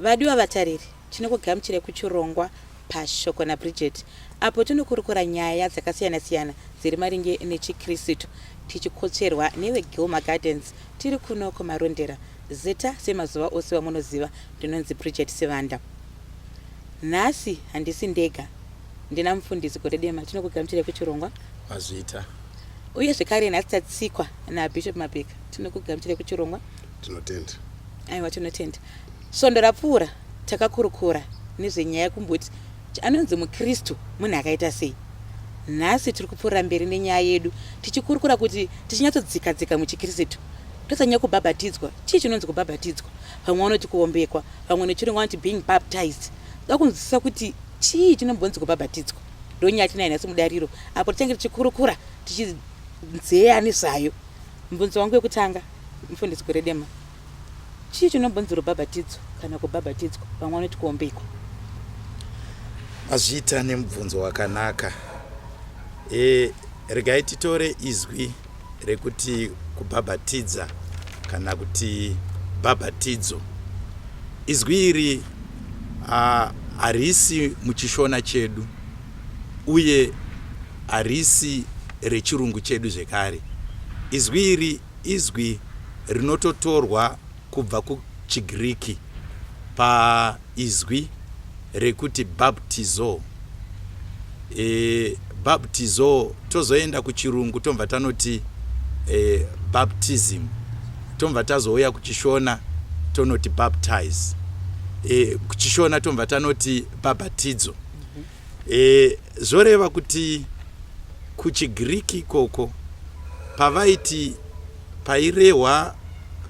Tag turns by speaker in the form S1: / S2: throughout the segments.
S1: Vadiwa vatariri, tinokugamuchirai kuchirongwa Pashoko naBridget, apo tinokurukura nyaya dzakasiyana-siyana dziri maringe nechikristu, tichikocherwa neveGilma Gardens, tiri kuno kumarondera. Zita semazuva ose wamunoziva, ndinonzi Bridget Sevanda. Nhasi handisi ndega, ndina mufundisi Goredema, tinokugamuchirai kuchirongwa
S2: Mazvita.
S1: Uye zvekare nhasi tatsikwa naBishop Mabeka, tinokugamuchirai kuchirongwa.
S2: Tinotenda.
S1: Aiwa, tinotenda. Svondo rapfuura takakurukura nezvenyaya kumbuti anonzi mukristu munhu akaita sei. Nhasi tiri kupfuura mberi nenyaya yedu tichikurukura kuti tichinyatsodzika-dzika muchikristu. Tosanyanya kubhabhatidzwa. Chii chinonzi kubhabhatidzwa? Vamwe vanoti kuombekwa, vamwe nechirungu vanoti being baptized. Toda kunzwisisa kuti chii chinombonzi kubhabhatidzwa. Ndonyaya tinayo nhasi mudariro apo titange tichikurukura tichidzeya nezvayo. Mubvunzo wangu wekutanga, mufundisi Goredema, chii chinombonzi rubhabhatidzo kana kubhabhatidzwa? Vamwe vanoti kuombekwa.
S2: Mazvita nemubvunzo wakanaka. Regai titore izwi rekuti kubhabhatidza kana kuti bhabhatidzo. Izwi iri harisi muchishona chedu uye harisi rechirungu chedu zvekare. Izwi iri izwi rinototorwa kubva kuchiGiriki paizwi rekuti baptizo. Baptizo tozoenda kuchirungu tomva tanoti baptism, tomva tazouya kuchishona tonoti baptize, kuchishona tomva tanoti bhabhatidzo. Zvoreva kuti kuchiGiriki koko pavaiti pairehwa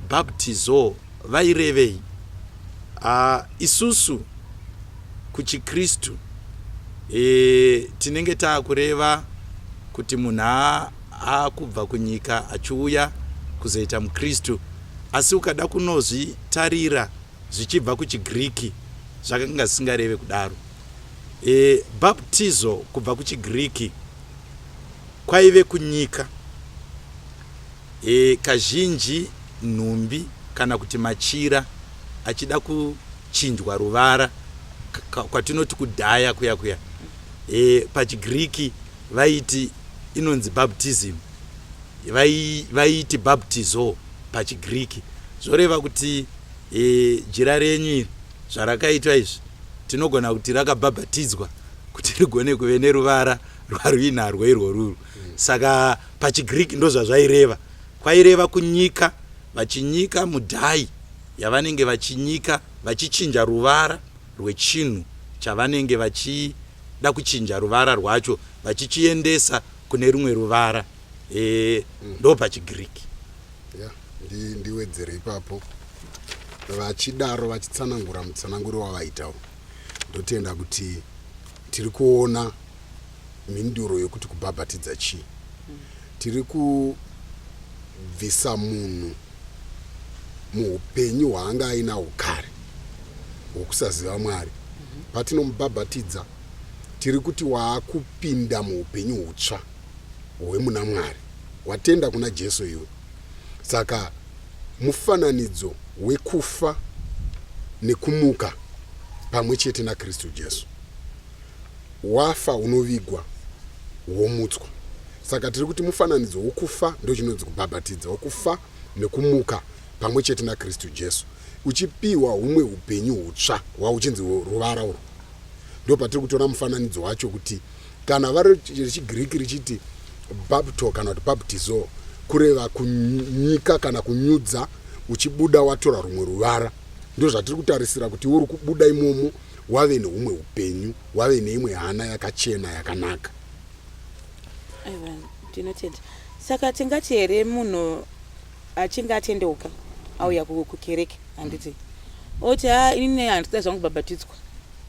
S2: baptizo vairevei? Isusu kuchikristu tinenge taakureva kuti munhu akubva kunyika achiuya kuzoita mukristu, asi ukada kunozvitarira zvichibva kuchiGiriki zvakanga zvisingareve kudaro. Baptizo kubva kuchiGiriki kwaive kunyika, kazhinji nhumbi kana kuti machira achida kuchinjwa ruvara, kwatinoti kudhaya kuya. PachiGiriki vaiti inonzi baptism, vaiti baptizo pachiGiriki. Zvoreva kuti jira renyu zvarakaitwa izvi tinogona kuti rakabhabhatidzwa kuti rigone kuve neruvara rwaruinarwo irworuro. Saka pachiGiriki ndo zvazvaireva. Kwaireva kunyika, vachinyika mudhai yavanenge vachinyika vachichinja ruvara rwechinhu chavanenge vachida kuchinja ruvara rwacho vachichiendesa kune rumwe ruvara. Ndo pachiGiriki.
S3: Ndiwedzere ipapo. Vachidaro vachitsanangura mutsananguro wavaitawo, ndotenda kuti tiri kuona mhinduro yokuti kubhabhatidza chii. Tiri kubvisa munhu muupenyu hwaanga ainawo kare hwokusaziva Mwari. Patinomubhabhatidza tiri kuti waakupinda muupenyu hutsva hwemuna Mwari, watenda kuna Jesu iwe. Saka mufananidzo wekufa nekumuka pamwe chete naKristu Jesu. Wafa unovigwa, womutswa. Saka tiri kuti mufananidzo wokufa ndo chinonzi kubhabhatidza, wokufa nekumuka pamwe chete naKristu Jesu, uchipiwa humwe upenyu hutsva hwauchinzi ruvara urwu. Ndo patiri kutora mufananidzo wacho kuti kana vari chiGiriki richiti bapto kana kuti baptizo, kureva kunyika kana kunyudza uchibuda watora rumwe ruvara. Ndo zvatiri kutarisira kuti uri kubuda imomo wave nehumwe upenyu, wave neimwe hana yakachena yakanaka.
S1: Aiwa, ndinotenda. Saka tingati here munhu achinge atendeuka auya kukereke, handiti oti inini handida zvangu kubhabhatidzwa,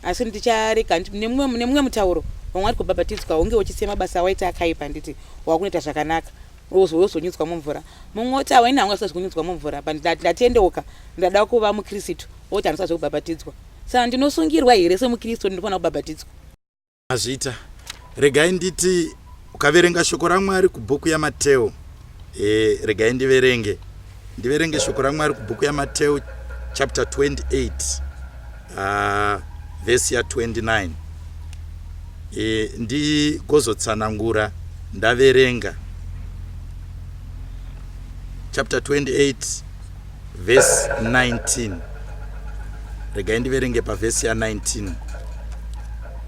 S1: asi ndicharega nemumwe mutauro vamwe vari kubhabhatidzwa unge uchisiya mabasa awaita akaipa, handiti wakunoita zvakanaka wozonyudzwa mumvura. Mumwe oti awa ini hangu asina zvekunyudzwa mumvura, ndatendeuka ndada kuva mukristu, oti handisa zvekubhabhatidzwa. Saka ndinosungirwa here semukristu ndinofanira kubhabhatidzwa?
S2: Mazvita, regai nditi ukaverenga shoko raMwari kubhuku yaMateo, regai ndiverenge shoko raMwari kubhuku yaMateo chapter 28 vhesi ya29. Ndigozotsanangura ndaverenga chapter 28 verse 19. Regai ndiverenge pavhesi ya19.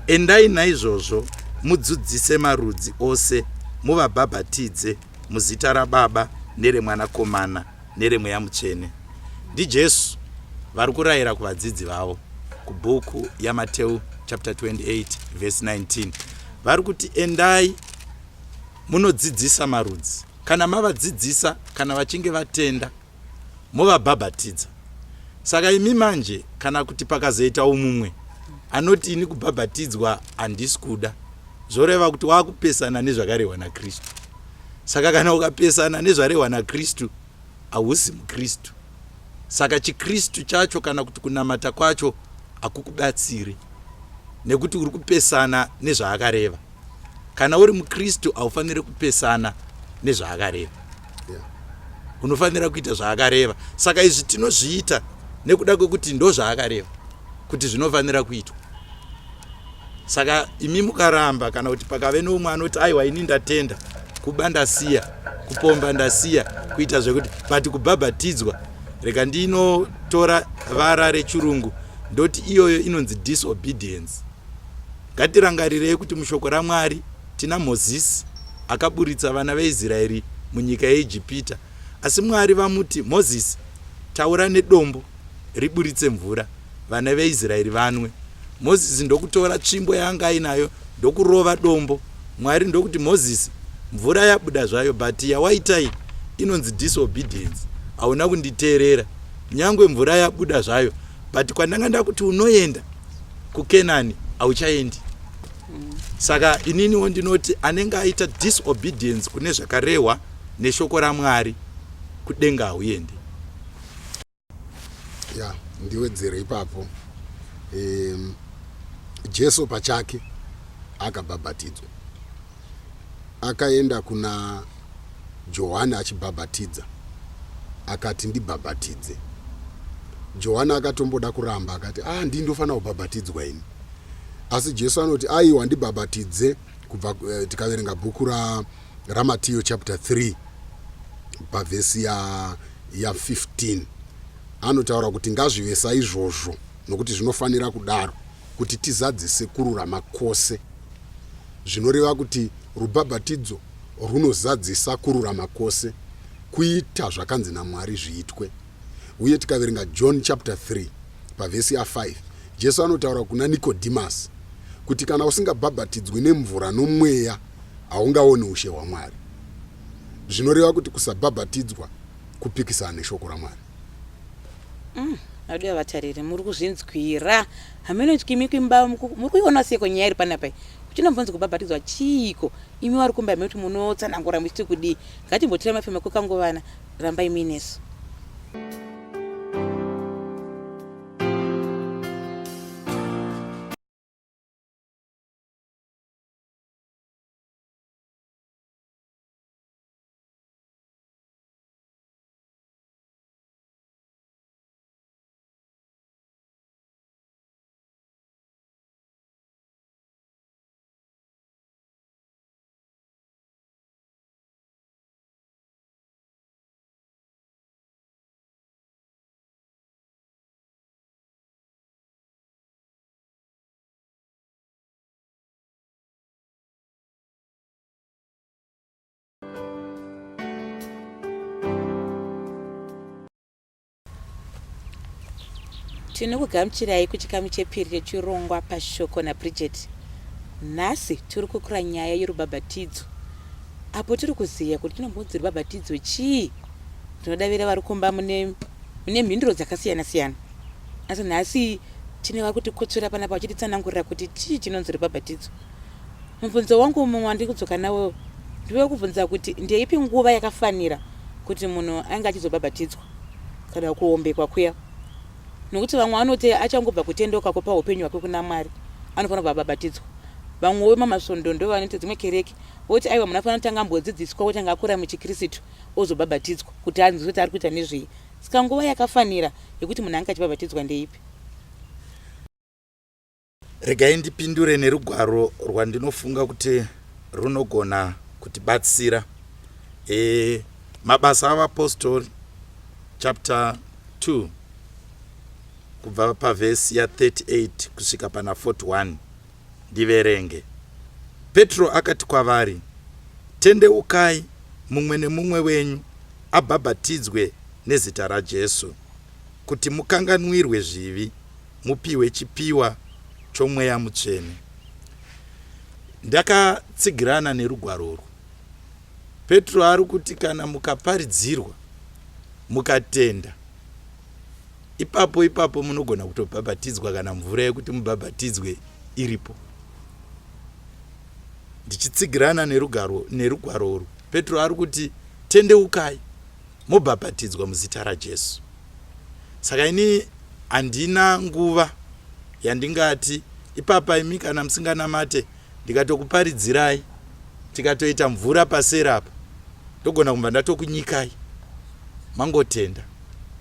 S2: Endai naizvozvo mudzidzise marudzi ose, muvabhabhatidze muzita raBaba neremwanakomana neremweya mutsvene. NdiJesu vari kurayira kuvadzidzi vavo kubhuku yaMateu chapter 28 verse 19. Vari kuti endai munodzidzisa marudzi. Kana mavadzidzisa, kana vachinge vatenda, muvabhabhatidza. Saka imi manje kana kuti pakazoita umumwe anoti ini kubhabhatidzwa handisi kuda, zvoreva kuti wakupesana nezvakarehwa naKristu. Saka kana ukapesana nezvarehwa naKristu hausi muKristu. Saka chiKristu chacho kana kuti kunamata kwacho hakukubatsiri, nekuti uri kupesana nezvaakareva. Kana uri muKristu haufaniri kupesana nezvaakareva, unofanira kuita zvaakareva. Saka izvi tinozviita nekuda kwekuti ndo zvaakareva kuti zvinofanira kuitwa. Saka imi mukaramba, kana kuti pakave noumwe anoti aiwa ini ndatenda, kuba ndasiya, kupomba ndasiya, kuita zvekuti pati kubhabhatidzwa, rega ndinotora vara rechirungu ndoti iyoyo inonzi disobedience. Ngatirangarirei kuti mushoko raMwari tina Mozisi akaburitsa vana veIsraeri munyika yeIjipita, asi Mwari vamuti Mozisi, taura nedombo riburitse mvura vana veIsraeri vanwe. Mozisi ndokutora tsvimbo yaanga ainayo ndokurova dombo. Mwari ndokuti Mozisi, mvura yabuda zvayo, but yawaitai inonzi disobedience, hauna kunditeerera. Nyangwe mvura yabuda zvayo, but kwandanga ndakuti unoenda kuKenani hauchaendi. Saka ininiwo ndinoti anenge aita disobedience kune zvakarehwa neshoko raMwari, kudenga hauendi.
S3: Ndiwedzere ipapo. Jesu pachake akabhabhatidzwa, akaenda kuna Johani achibhabhatidza, akati ndibhabhatidze. Johani akatomboda kuramba, akati ndindofanira kubhabhatidzwa ini. Asi Jesu anoti aiwa ndibhabhatidze. Kubva tikaverenga bhuku raMateo chapter 3 pavhesi ya 15 anotaura kuti ngazvive saizvozvo, nokuti zvinofanira kudaro kuti tizadzise kururama kwose. Zvinoreva kuti rubhabhatidzo runozadzisa kururama kwose, kuita zvakanzi naMwari zviitwe. Uye tikaverenga John chapter 3 pavhesi ya5, Jesu anotaura kuna Nikodimasi kuti kana usingabhabhatidzwi nemvura nomweya haungaoni ushe hwaMwari. Zvinoreva kuti kusabhabhatidzwa kupikisana neshoko raMwari.
S1: Adiwa vatariri, muri kuzvinzwira, hamunotyi imi kuimba, muri kuiona seko nyaya iri panapa. Kuchinombonzi kubhabhatidzwa chiiko? Imi vari kumba kuti munotsanangura muchiti kudii? Ngatimbotira mafema kukangovana, rambai minesu. Tinokugamuchirai kuchikamu chepiri chechirongwa Pashoko naBridget. Nhasi tiri kukura nyaya yerubhabhatidzo, apo tiri kuziva kuti tinombonzi rubhabhatidzo chii. Tinodavira vari kumba mune mhinduro dzakasiyana siyana, asi nhasi tine vari kutikotsora panapa vachititsanangurira kuti chii chinonzi rubhabhatidzo. Mubvunzo wangu mumwe wandiri kudzoka nawo ndiwe kubvunza kuti ndeipi nguva yakafanira kuti munhu ainge achizobhabhatidzwa kana kuombekwa kuya. Nokuti vamwe vanoti achangobva kutendoka kupa upenyu hwake kuna Mwari anofanira kubhabhatidzwa. Vamwe mamasvondo ndo vanoita dzimwe kereke voti aiwa munofanira kutanga ambodzidziswa kuti anga akura muchiKristu ozobhabhatidzwa kuti anzwe kuti ari kuita nezvei. Saka nguva yakafanira yekuti munhu anga achibhabhatidzwa ndeipi?
S2: Regai ndipindure nerugwaro rwandinofunga kuti runogona kutibatsira. Mabasa avapostori chapter 2 kubva pavhesi ya 38 kusvika pana 41 ndiverenge. Petro akati kwavari, tendeukai mumwe nemumwe wenyu abhabhatidzwe nezita raJesu kuti mukanganwirwe zvivi, mupiwe chipiwa chomweya mutsvene. Ndakatsigirana nerugwaro. Petro ari kuti kana mukaparidzirwa mukatenda, ipapo munogona kutobhabhatidzwa kana mvura yekuti mubhabhatidzwe iripo. Ndichitsigirana nerugwaro. Petro ari kuti tendeukai mubhabhatidzwa muzita raJesu. Saka ini handina nguva yandingati ipapa imi kana musinganamate ndikatokuparidzirai tikatoita mvura pasera apa ndogona kumba ndatokunyikai mangotenda.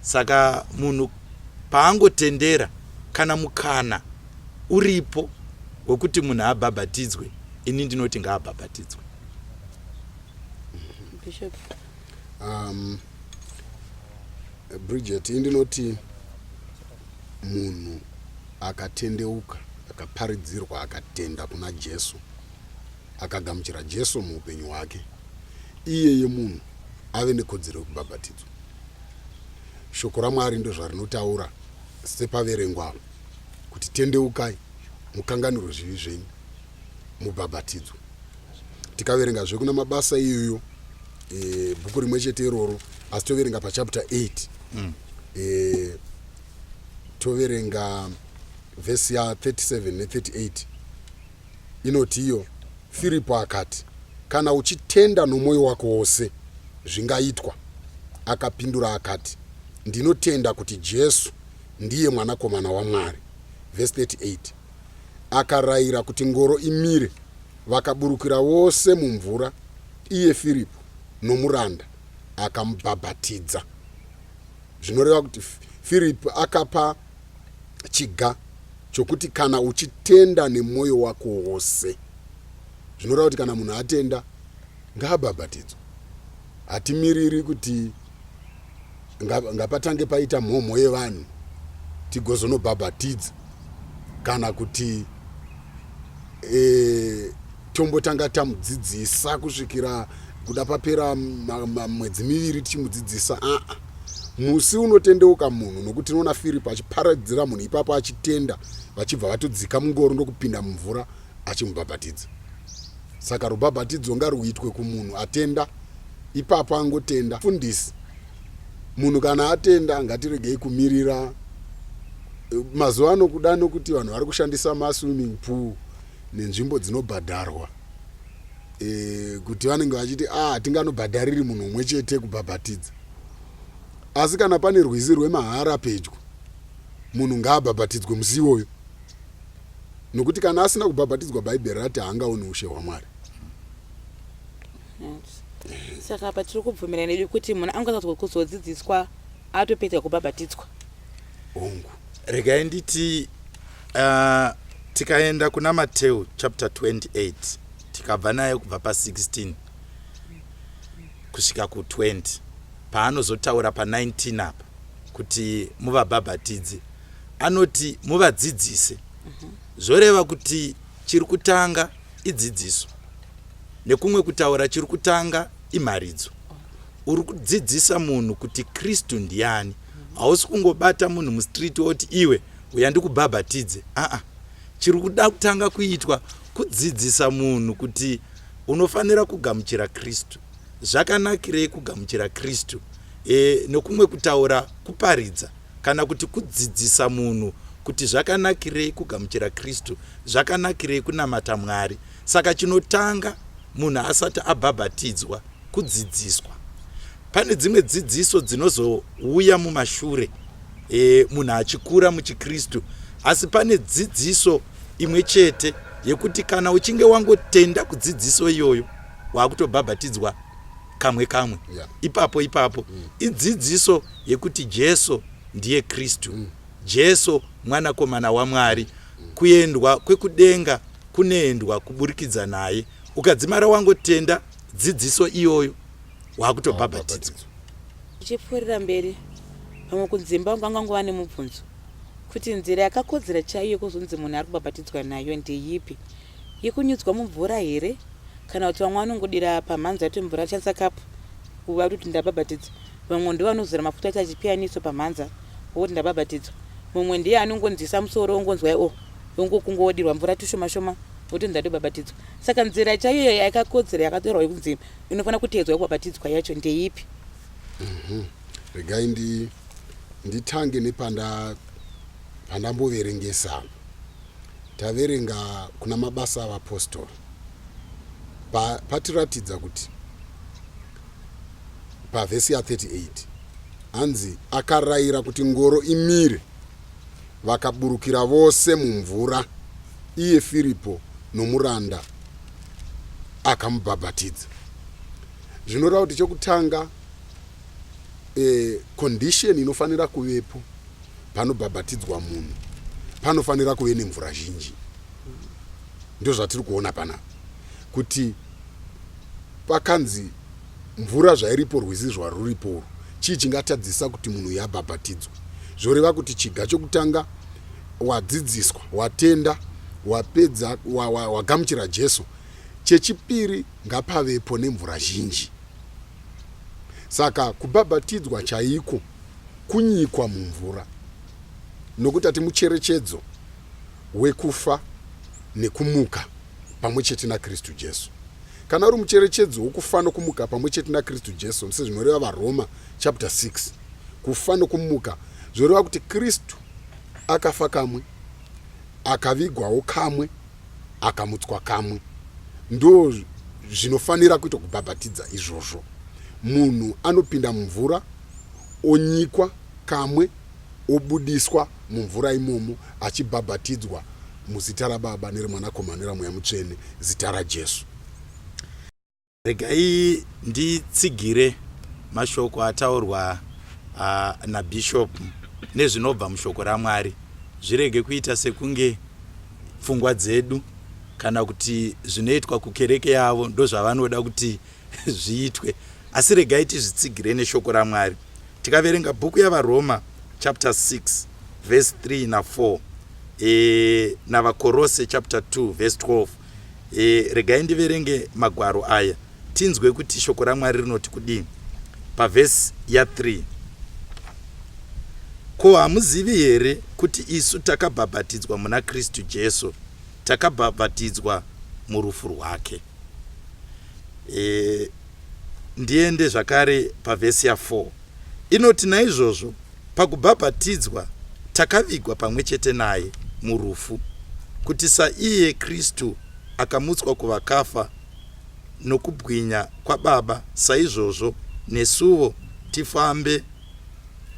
S2: Saka munhu paangotendera kana mukana uripo wekuti munhu abhabhatidzwe, ini ndinoti ngaabhabhatidzwe.
S1: Bishop.
S3: Bridget, indinoti munhu akatendeuka, akaparidzirwa, akatenda kuna Jesu, akagamuchira Jesu muupenyu hwake, iyeye munhu ave nekodzero yekubhabhatidzwa. Shoko raMwari ndozvarinotaura sepaverengwa kuti tendeukai mukanganirwe zvivi zvenyu mubhabhatidzwe. Tikaverenga zvekuna mabasa iyoyo bhuku rimwe chete iroro, asi toverenga pachapter 8 toverenga vhesi ya 37 ne38 inoti iyo, Filipo akati, kana uchitenda nomwoyo wako wose zvingaitwa. Akapindura akati, ndinotenda kuti Jesu ndiye mwanakomana waMwari. Vhesi 38 akarayira kuti ngoro imire. Vakaburukira vose mumvura, iye Filipo nomuranda akamubhabhatidza. Zvinoreva kuti Filipo akapa chiga chokuti kana uchitenda nemwoyo wako wose. Zvinoreva kuti kana munhu atenda ngaabhabhatidzwe. Hatimiriri kuti ngapatange paita mhomho yevanhu tigozonobhabhatidza, kana kuti tombotanga tamudzidzisa kusvikira kuda papera mwedzi miviri tichimudzidzisa. Musi unotendeuka munhu, nokuti tinoona Filipo achiparadzira munhu ipapo achitenda, vachibva vatodzika mungoro ndokupinda mumvura achimubhabhatidza. Saka rubhabhatidzo ngaruitwe kumunhu atenda, ipapo angotenda. Fundisi, munhu kana atenda ngatiregei kumirira. Mazuva ano kuda nokuti vanhu vari kushandisa maswimming pool nenzvimbo dzinobhadharwa, kuti vanenge vachiti tinganobhadhariri munhu umwe chete kubhabhatidza. Asi kana pane rwizi rwemahara pedyo, munhu ngaabhabhatidzwe musi iwoyo, nokuti kana asina kubhabhatidzwa bhaibheri rati haangaoni ushe hwaMwari.
S1: Saka apa tiri kubvumira nedu kuti munhu angakwanisa kuzodzidziswa atopedza kubhabhatidzwa.
S3: Hongu.
S2: Regai nditi tikaenda kuna Mateo chapter 28 tikabva naye kubva pa16 kusvika ku20, paanozotaura pa19 apa kuti muvabhabhatidze, anoti muvadzidzise. Zvoreva kuti chiri kutanga idzidziso, nekumwe kutaura chiri kutanga imharidzo. Uri kudzidzisa munhu kuti Kristu ndiani. Hausi kungobata munhu mustriti woti iwe uya ndikubhabhatidze. Chiri kuda kutanga kuitwa kudzidzisa munhu kuti unofanira kugamuchira Kristu. Zvakanakirei kugamuchira Kristu? Nokumwe kutaura kuparidza, kana kuti kudzidzisa munhu kuti zvakanakirei kugamuchira Kristu, zvakanakirei kunamata Mwari. Saka chinotanga munhu asati abhabhatidzwa kudzidziswa. Pane dzimwe dzidziso dzinozouya mumashure munhu achikura muchiKristu, asi pane dzidziso imwe chete yekuti kana uchinge wangotenda kudzidziso iyoyo wakutobhabhatidzwa kamwe ipapo idzidziso yekuti Jesu ndiye Kristu, Jesu mwanakomana waMwari, kuendwa kwekudenga kunoendwa kuburikidza naye. Ukadzimara wangotenda dzidziso iyoyo wakutobhabhatidzwa.
S1: Tichipfuurira mberi, pamwe kudzimba ungangova nemubvunzo kuti nzira yakakodzera chaiyo kuzonzi munhu ari kubhabhatidzwa nayo ndeyipi? Yekunyudzwa mumvura here, kana kuti vamwe vanongodira pamhanza kuti mvura achanisa kapu kuva kuti ndabhabhatidzwa? Vamwe ndivo vanozora mafuta ati achipiyaniso pamhanza wokuti ndabhabhatidzwa. Mumwe ndiye anongonzisa musoro ongonzwa kungodirwa mvura tushoma wokuti ndadobhabhatidzwa. Saka nzira chaiyo yakakodzera yakatorwa yekunzi inofanira kuteedzwa yekubhabhatidzwa yacho ndeyipi?
S3: Regai nditange nepandamboverengesa. Taverenga kuna mabasa avapostori patiratidza kuti pavhesi ya38 hanzi akarayira kuti ngoro imire, vakaburukira vose mumvura, iye Firipo nomuranda akamubhabhatidza. Zvinoreva kuti chokutanga condition inofanira kuvepo panobhabhatidzwa munhu, panofanira kuve nemvura zhinji. Ndio zvatiri kuona panapa kuti pakanzi mvura zvairipo rwizi zvaruripo chii chingatadzisa kuti munhu yabhabhatidzwa. Zvoreva kuti chiga chokutanga wadzidziswa, watenda, wapedza, wagamuchira Jesu. Chechipiri ngapavepo nemvura zhinji. Saka kubhabhatidzwa chaiko kunyikwa mumvura, nokuti ati mucherechedzo wekufa nekumuka pamwe chete naKristu Jesu. Kana uri mucherechedzo wokufa nokumuka pamwe chete naKristu Jesu, sezvinoreva vaRoma chapter 6, kufa nokumuka zvoreva kuti Kristu akafa kamwe, akavigwawo kamwe, akamutswa kamwe. Ndo zvinofanira kuita kubhabhatidza izvozvo. Munhu anopinda mumvura, onyikwa kamwe, obudiswa mumvura imomo, achibhabhatidzwa muzita raBaba nereMwanakomana neramweya mutsvene, zita raJesu.
S2: Regai nditsigire mashoko ataurwa naBishop nezvinobva mushoko raMwari. Zvirege kuita sekunge pfungwa dzedu kana kuti zvinoitwa kukereke yavo ndo zvavanoda kuti zviitwe, asi regai tizvitsigire neshoko raMwari. Tikaverenga bhuku yavaRoma chapter 6 verse 3 na 4 navaKorose chapter 2 verse 12, regai ndiverenge magwaro aya tinzwe kuti shoko raMwari rinoti kudini. Pavhesi ya3, ko hamuzivi here kuti isu takabhabhatidzwa muna Kristu Jesu, takabhabhatidzwa murufu rwake. Ndiende zvakare pavhesi ya4 inoti, naizvozvo pakubhabhatidzwa takavigwa pamwe chete naye murufu, kuti saiye Kristu akamutswa kuvakafa nokubwinya kwaBaba, saizvozvo nesuwo tifambe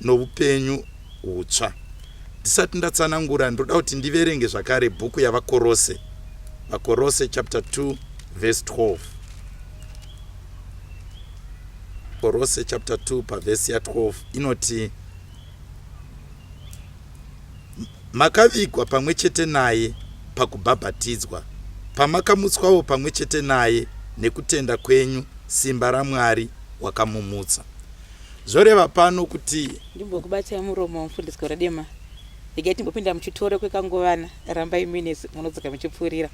S2: noupenyu hutsva. Ndisati ndatsanangura ndoda kuti ndiverenge zvakare bhuku yavaKorose, vaKorose chapter 2 verse 12. Korose chapter 2 pavhesi ya12 inoti, makavigwa pamwe chete naye pakubhabhatidzwa, pamakamutswawo pamwe chete naye nekutenda kwenyu simba raMwari wakamumutsa. Zvoreva pano kuti
S1: ndimbokubatai muromo mufundisi Goradema. Regai timbopinda muchitoro kwekangovana, rambai muine munodzoka muchipfuurira.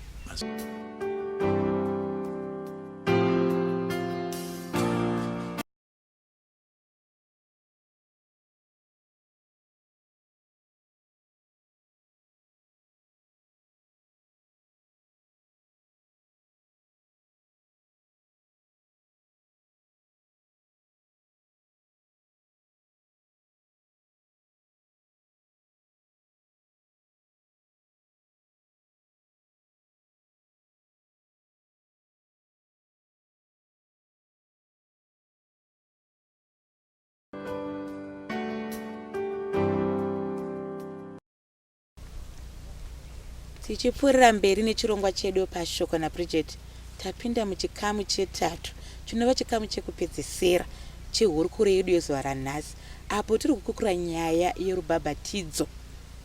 S1: Tichipfuurira mberi nechirongwa chedu Pashoko naBridget, tapinda muchikamu che3 chinova chikamu chekupedzisira chehurukuro yedu yezuva ranhasi, apo tiri kukukura nyaya yerubhabhatidzo,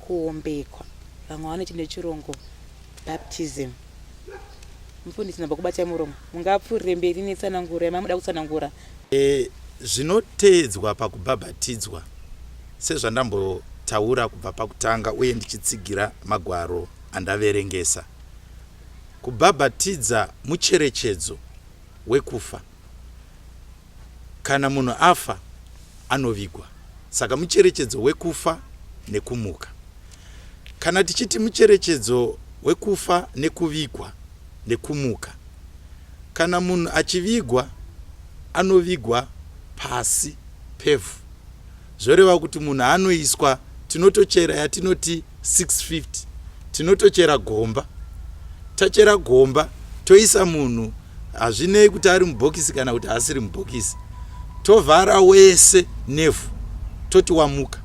S1: kuombekwa. vamwe vanoti nechirongo baptism. Mufundisi namba kubatai muromo, mungapfuurire mberi netsanangura yamamuda kutsanangura.
S2: Zvinoteedzwa pakubhabhatidzwa sezvandambotaura kubva pakutanga uye ndichitsigira magwaro andaverengesa. Kubhabhatidza mucherechedzo wekufa. Kana munhu afa anovigwa, saka mucherechedzo wekufa nekumuka. Kana tichiti mucherechedzo wekufa nekuvigwa nekumuka, kana munhu achivigwa anovigwa pasi pevhu, zvoreva kuti munhu anoiswa, tinotochera yatinoti 650, tinotochera gomba. Tachera gomba toisa munhu, hazvinei kuti ari mubhokisi kana kuti asiri mubhokisi, tovhara wese nevhu toti wamuka.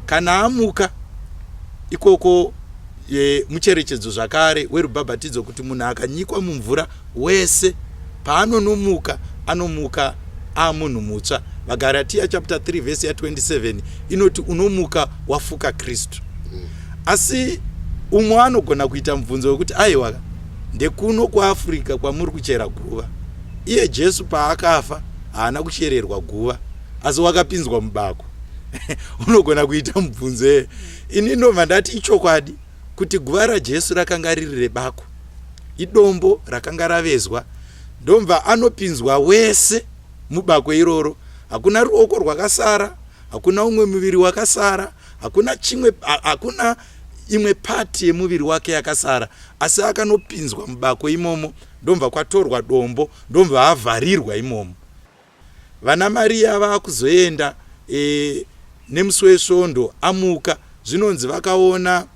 S2: Kana amuka ikoko mucherechedzo zvakare werubhabhatidzo kuti munhu akanyikwa mumvura wese paanonomuka anomuka amunhu mutsva. Vagaratiya chapter 3 verse ya 27 inoti unomuka wafuka Kristu. Asi umwe anogona kuita mubvunzo wekuti aiwa ndekuno kuAfrica kwamuri kuchera guva, iye Jesu paakafa haana kuchererwa guva asi wakapinzwa mubako. Unogona kuita mubvunzo ini ndobva ndati ichokwadi kuti guva raJesu rakanga riri rebako, idombo rakanga ravezwa, ndomva anopinzwa wese mubako iroro. Hakuna ruoko rwakasara, hakuna umwe muviri wakasara, hakuna imwe pati yemuviri wake yakasara, asi akanopinzwa mubako imomo, ndomva kwatorwa dombo, ndomva avharirwa imomo. Vana Maria vakuzoenda nemusi wesvondo amuka, zvinonzi vakaona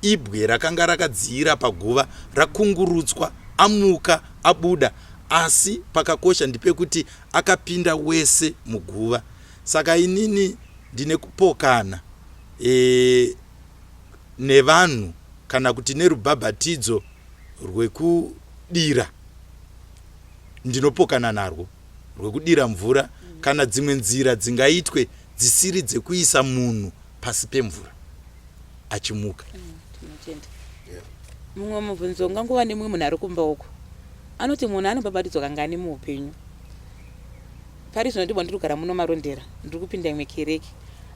S2: ibwe rakanga rakadzira paguva rakungurutswa, amuka abuda, asi pakakosha ndepekuti akapinda wese muguva. Saka inini ndine kupokana nevanhu kana kuti nerubhabhatidzo rwekudira, ndinopokana narwo rwekudira mvura kana dzimwe nzira dzingaitwe dzisiri dzekuisa munhu pasi pemvura achimuka.
S1: Mumwe mubvunzo unganguva nemumwe munhu ari kumba uko anoti munhu anobhabhatidzwa kangani muupenyu. Pari zvino ndibva ndiri kugara muno Marondera, ndiri kupinda imwe kereke,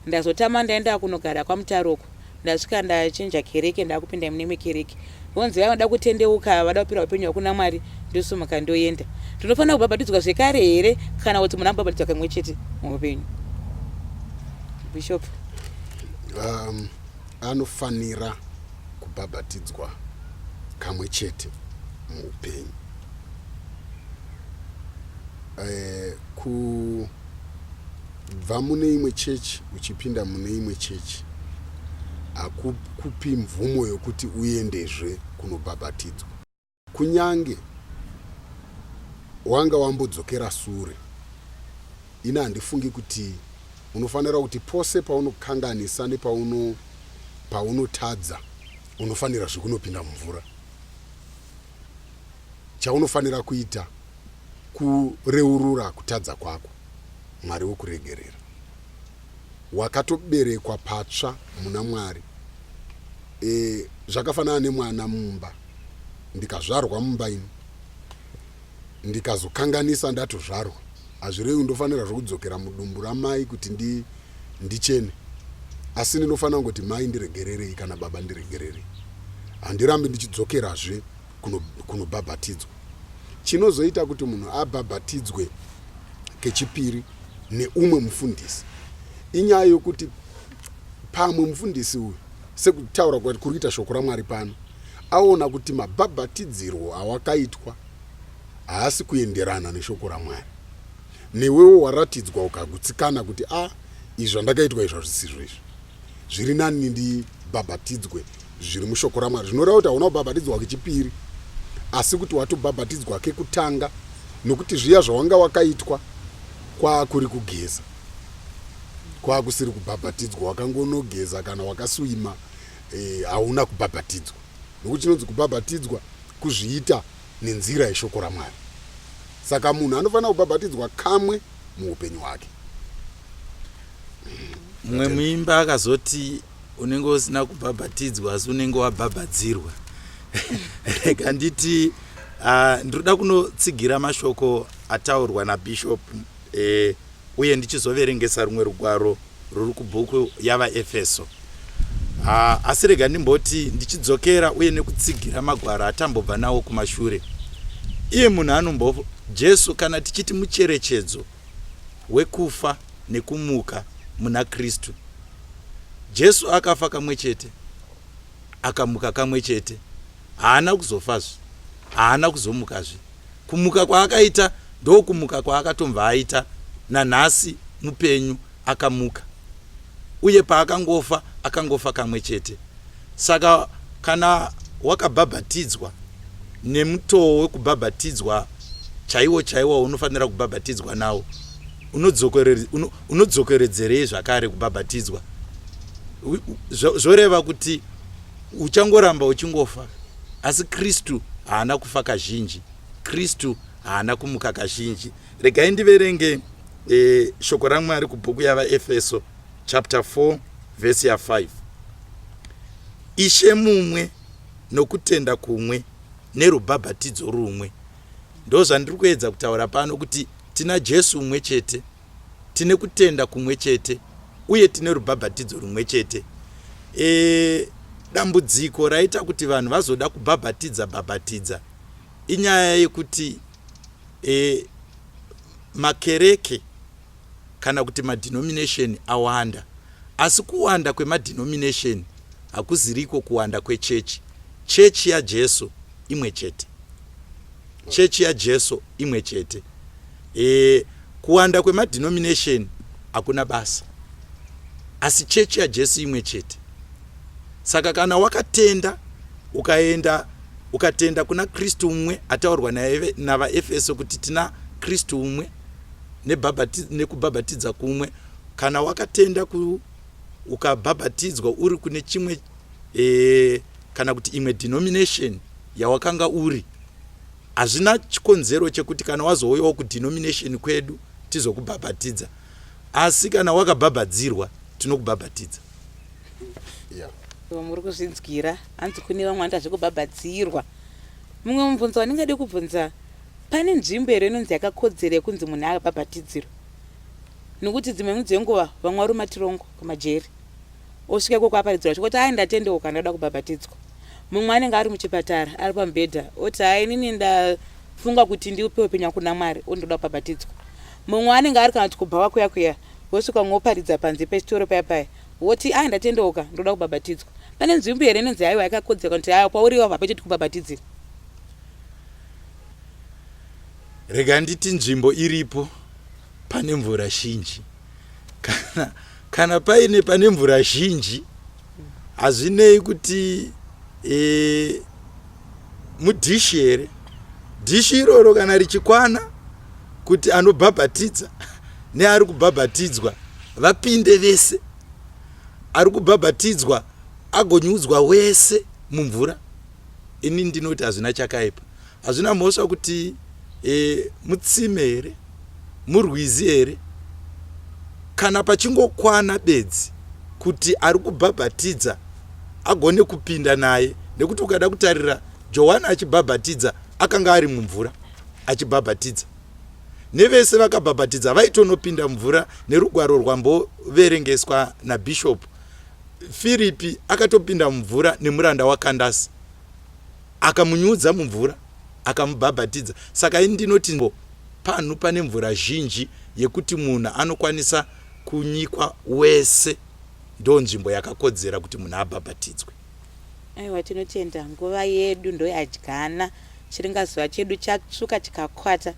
S1: ndazotama ndaenda kunogara kwaMutaroko, ndasvika ndachenja kereke ndakupinda imwe kereke, vonzi vanoda kutendeuka, vada kupira upenyu hwakuna Mwari, ndosumuka ndoenda. Tinofanira kubhabhatidzwa zvekare here kana kuti munhu anobhabhatidzwa kamwe chete muupenyu? Bishop.
S3: Anofanira kubhabhatidzwa kamwe chete muupenyu. Kubva mune imwe chechi uchipinda mune imwe chechi hakukupi mvumo yokuti uendezve kunobhabhatidzwa. Kunyange wanga wambodzokera sure, ina handifungi kuti unofanira kuti pose paunokanganisa nepaunotadza unofanira zvekunopinda mumvura. Chaunofanira kuita kureurura kutadza kwako, Mwari wokuregerera. Wakatoberekwa patsva muna Mwari. Zvakafanana nemwana mumba, ndikazvarwa mumba ino ndikazokanganisa ndatozvarwa, hazvirevi ndofanira zvokudzokera mudumbu ramai kuti ndichene, asi ndinofanira kuti mai ndiregererei kana baba ndiregererei. Handirambi ndichidzokerazve kunobhabhatidzwa. Chinozoita kuti munhu abhabhatidzwe kechipiri neumwe mufundisi inyaya yokuti pamwe mufundisi uyu, sekutaura kuti kurikuita shoko raMwari pano, aona kuti mabhabhatidzirwo awakaitwa haasi kuenderana neshoko raMwari. Newewo waratidzwa ukagutsikana kuti izvi zvandakaitwa izvo zvisizvo izvi, zviri nani ndibhabhatidzwe zviri mushoko raMwari. Zvinoreva kuti hauna kubhabhatidzwa kechipiri, asi kuti watobhabhatidzwa kekutanga, nokuti zviya zvawanga wakaitwa kwakuri kugeza, kwakusiri kubhabhatidzwa. Wakangonogeza kana wakaswima, hauna kubhabhatidzwa, nokuti chinonzi kubhabhatidzwa kuzviita nenzira yeshoko raMwari. Saka munhu anofanira kubhabhatidzwa kamwe muupenyu hwake.
S2: Mumwe muimba akazoti unenge usina kubhabhatidzwa asi unenge wabhabhadzirwa. Rega nditi ndinoda kunotsigira mashoko ataurwa naBishop uye ndichizoverengesa rumwe rugwaro ruri kubhuku yavaEfeso. Asi rega ndimboti ndichidzokera uye nekutsigira magwaro atambobva nawo kumashure. Iye munhu Jesu kana tichiti mucherechedzo wekufa nekumuka muna Kristu. Jesu akafa kamwe chete, akamuka kamwe chete, haana kuzofazve, haana kuzomukazve. Kumuka kwaakaita ndo kumuka kwaakatomva aita nanhasi mupenyu akamuka. Uye paakangofa akangofa kamwe chete. Saka kana wakabhabhatidzwa nemutoo wekubhabhatidzwa chaiwo unofanira kubhabhatidzwa nawo, unodzokeredzerei zvakare kubhabhatidzwa? Zvoreva kuti uchangoramba uchingofa, asi Kristu haana kufa kazhinji, Kristu haana kumuka kazhinji. Regai ndiverenge shoko raMwari kubhuku yavaEfeso chapter 4 verse 5. Ishe mumwe nokutenda kumwe nerubhabhatidzo rumwe. Ndo zvandiri kuedza kutaura pano, kuti tina Jesu umwe chete, tine kutenda kumwe chete, uye tine rubhabhatidzo rumwe chete. Dambudziko raita kuti vanhu vazoda kubhabhatidza inyaya yekuti makereke kana kuti madenomination awanda, asi kuwanda kwemadenomination hakuziriko kuwanda kwechechi. Chechi yaJesu imwe chete, chechi yaJesu imwe chete. Kuwanda kwemadenomination hakuna basa, asi chechi yaJesu imwe chete. Saka kana wakatenda ukatenda kuna Kristu umwe, ataurwa navaEfeso kuti tina Kristu umwe nekubhabhatidza kumwe. Kana wakatenda ukabhabhatidzwa uri kune chimwe kana kuti imwe denomination yawakanga uri, hazvina chikonzero chekuti kana wazouyawo kudenomination kwedu tizokubhabhatidza, asi kana wakabhabhadzirwa tinokubhabhatidza.
S1: Muri kuzvinzwira, hanzi kune vamwe vanoita zvekubhabhadzirwa. Mumwe mubvunzo wandingade kubvunza, pane nzvimbo here inonzi yakakodzera yekunzi munhu akabhabhatidzirwa? Nokuti dzimwe dzenguva vamwe vari matirongo kumajeri, osvika koko aparidzirwa chikuti ndatendeuka ndada kubhabhatidzwa. Mumwe anenge ari muchipatara ari pamubhedha oti inini ndafunga kuti ndiupe upenyu kuna Mwari ondoda kubhabhatidzwa. Mumwe anenge ari kana kuti kubhawa kuya wosvika mwoparidza panze pechitoro paya woti ndatendeuka ndoda kubhabhatidzwa. Pane nzvimbo here inonzi aiwa yakakodzera kuti pauriwa bva pachiti kubhabhatidzira?
S2: Rega nditi nzvimbo iripo pane mvura zhinji. Kana paine pane mvura zhinji, hazvinei kuti mudhishi here. Dhishi iroro kana richikwana kuti anobhabhatidza neari kubhabhatidzwa vapinde vese, ari kubhabhatidzwa agonyudzwa wese mumvura, ini ndinoti hazvina chakaipa. Hazvina mhosva kuti mutsime here, murwizi here, kana pachingokwana bedzi kuti ari kubhabhatidza agone kupinda naye. Nekuti ukada kutarira Johani achibhabhatidza akanga ari mumvura achibhabhatidza, nevese vakabhabhatidza vaitonopinda mvura. Nerugwaro rwamboverengeswa naBishop Filipi akatopinda mumvura nemuranda waKandasi akamunyudza mumvura akamubhabhatidza. Saka ndinoti pano pane mvura zhinji yekuti munhu anokwanisa kunyikwa wese, ndo nzvimbo yakakodzera kuti munhu abhabhatidzwe.
S1: Aiwa, tinotenda nguva yedu ndo yadyana, chiringazuva chedu chasvuka chikakwata.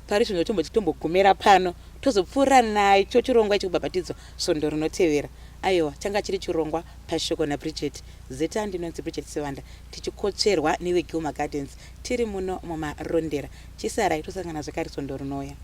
S1: Pari zvino tombogumira pano tozopfuura nacho chirongwa chekubhabhatidzwa svondo rinotevera. Aiwa, changa chiri chirongwa Pashoko naBridget. Zeta ndinonzi Bridget Sevanda, tichikotsverwa neweGilma Gardens, tiri muno mumarondera. Chisarai tosangana zvakare svondo rinouya.